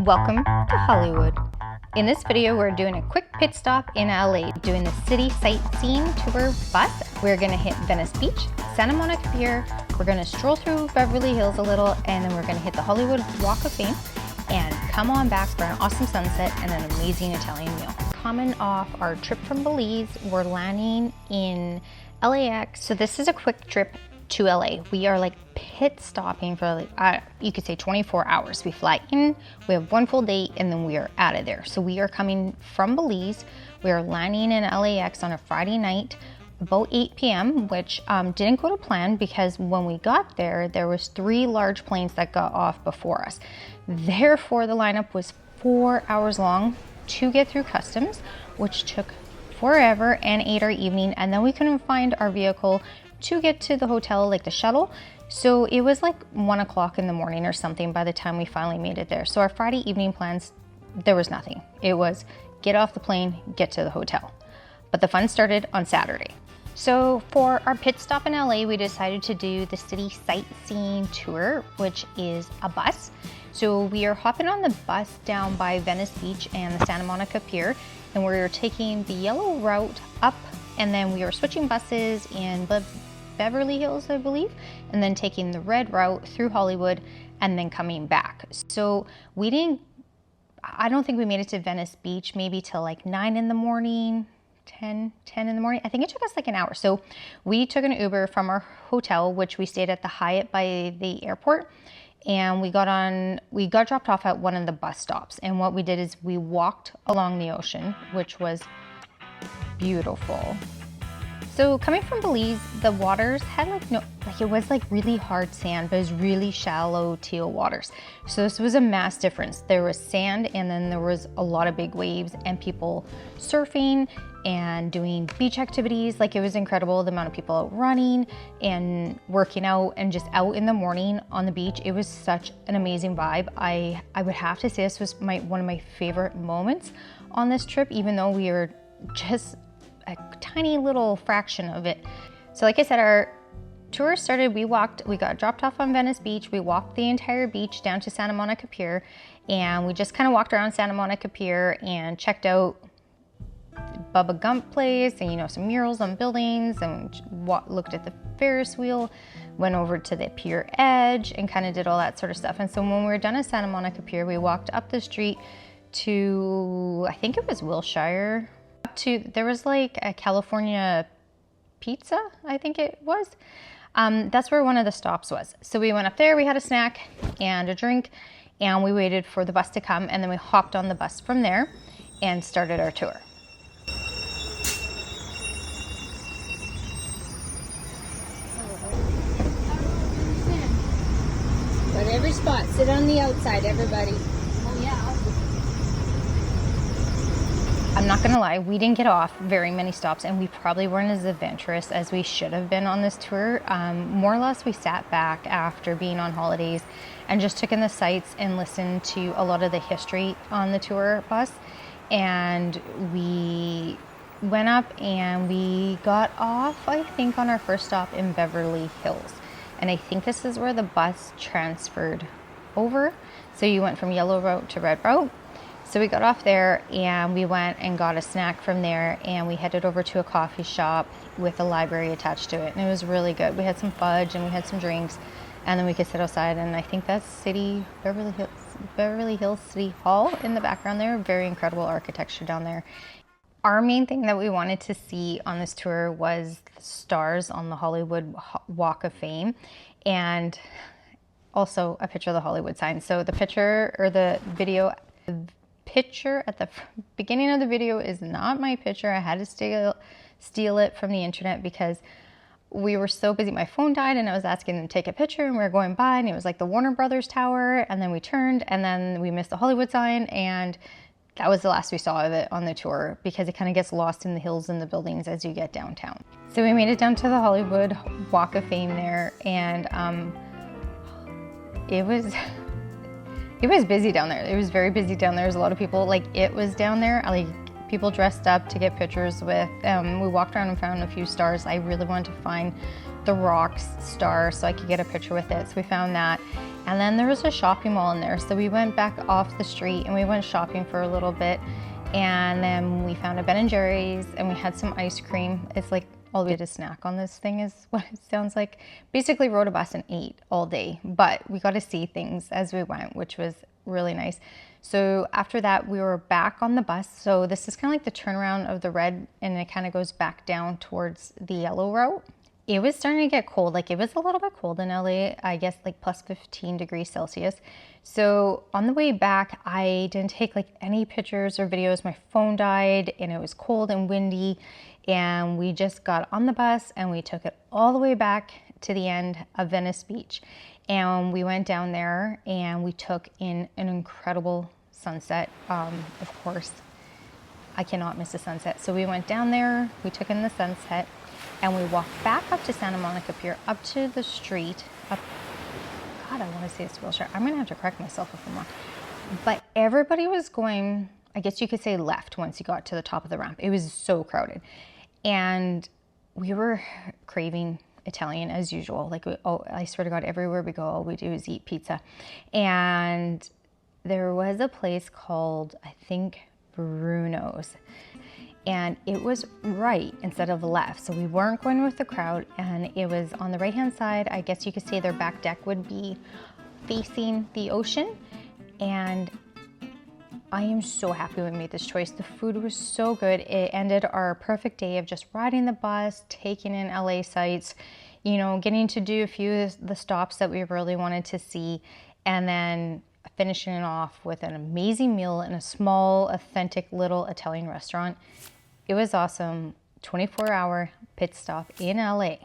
Welcome to Hollywood. In this video, we're doing a quick pit stop in LA, doing the city sightseeing tour bus. We're gonna hit Venice Beach, Santa Monica Pier, we're gonna stroll through Beverly Hills a little, and then we're gonna hit the Hollywood Walk of Fame and come on back for an awesome sunset and an amazing Italian meal. Coming off our trip from Belize, we're landing in LAX. So this is a quick trip to LA. We are like pit stopping for like, you could say 24 hours. We fly in, we have one full day, and then we are out of there. So we are coming from Belize. We are landing in LAX on a Friday night, about 8 p.m., which didn't go to plan because when we got there, there was 3 large planes that got off before us. Therefore, the lineup was 4 hours long to get through customs, which took forever and ate our evening. And then we couldn't find our vehicle to get to the hotel, like the shuttle. So it was like 1 o'clock in the morning or something by the time we finally made it there. So our Friday evening plans, there was nothing. It was get off the plane, get to the hotel. But the fun started on Saturday. So for our pit stop in LA, we decided to do the city sightseeing tour, which is a bus. So we are hopping on the bus down by Venice Beach and the Santa Monica Pier, and we're taking the yellow route up, and then we are switching buses in Beverly Hills, I believe, and then taking the red route through Hollywood and then coming back. So I don't think we made it to Venice Beach maybe till like 9 in the morning, 10 in the morning. I think it took us like an hour. So we took an Uber from our hotel, which we stayed at the Hyatt by the airport, and we got dropped off at one of the bus stops. And what we did is we walked along the ocean, which was beautiful. So coming from Belize, the waters had it was like really hard sand, but it was really shallow teal waters. So this was a mass difference. There was sand, and then there was a lot of big waves and people surfing and doing beach activities. Like, it was incredible, the amount of people out running and working out and just out in the morning on the beach. It was such an amazing vibe. I would have to say this was one of my favorite moments on this trip, even though we were just a tiny little fraction of it. So like I said, our tour started, we got dropped off on Venice Beach. We walked the entire beach down to Santa Monica Pier, and we just kind of walked around Santa Monica Pier and checked out Bubba Gump place and, some murals on buildings, and looked at the Ferris wheel, went over to the pier edge and kind of did all that sort of stuff. And so when we were done at Santa Monica Pier, we walked up the street to, I think it was Wilshire, there was like a California pizza, I think it was. That's where one of the stops was. So we went up there, we had a snack and a drink, and we waited for the bus to come, and then we hopped on the bus from there and started our tour. But every spot, sit on the outside, everybody. Oh yeah. I'm not gonna lie, we didn't get off very many stops, and we probably weren't as adventurous as we should have been on this tour. More or less, we sat back after being on holidays and just took in the sights and listened to a lot of the history on the tour bus. And we went up and we got off, I think, on our first stop in Beverly Hills. And I think this is where the bus transferred over. So you went from yellow route to red route. So we got off there and we went and got a snack from there, and we headed over to a coffee shop with a library attached to it, and it was really good. We had some fudge and we had some drinks, and then we could sit outside, and I think that's Beverly Hills City Hall in the background there. Very incredible architecture down there. Our main thing that we wanted to see on this tour was the stars on the Hollywood Walk of Fame, and also a picture of the Hollywood sign. So the picture at the beginning of the video is not my picture. I had to steal it from the internet because we were so busy. My phone died and I was asking them to take a picture, and we were going by and it was like the Warner Brothers Tower, and then we turned and then we missed the Hollywood sign, and that was the last we saw of it on the tour because it kind of gets lost in the hills and the buildings as you get downtown. So we made it down to the Hollywood Walk of Fame there, and it was busy down there. It was very busy down there. There's a lot of people. It was down there. People dressed up to get pictures with. We walked around and found a few stars. I really wanted to find the rocks star so I could get a picture with it. So we found that. And then there was a shopping mall in there. So we went back off the street and we went shopping for a little bit. And then we found a Ben & Jerry's and we had some ice cream. It's like all we did is snack on this thing is what it sounds like. Basically rode a bus and ate all day, but we got to see things as we went, which was really nice. So after that, we were back on the bus. So this is kind of like the turnaround of the red, and it kind of goes back down towards the yellow route. It was starting to get cold. Like it was a little bit cold in LA, I guess like plus 15 degrees Celsius. So on the way back, I didn't take like any pictures or videos. My phone died and it was cold and windy. And we just got on the bus and we took it all the way back to the end of Venice Beach. And we went down there and we took in an incredible sunset. Of course, I cannot miss a sunset. So we went down there, we took in the sunset, and we walked back up to Santa Monica Pier, up to the street, up, God, I want to say it's Wilshire. I'm gonna have to correct myself if I'm wrong. But everybody was going, I guess you could say left once you got to the top of the ramp. It was so crowded. And we were craving Italian as usual. Like, I swear to God, everywhere we go, all we do is eat pizza. And there was a place called, I think, Bruno's. And it was right instead of left. So we weren't going with the crowd, and it was on the right-hand side. I guess you could say their back deck would be facing the ocean. And I am so happy we made this choice. The food was so good. It ended our perfect day of just riding the bus, taking in LA sights, you know, getting to do a few of the stops that we really wanted to see, and then finishing it off with an amazing meal in a small, authentic little Italian restaurant. It was awesome. 24-hour pit stop in LA.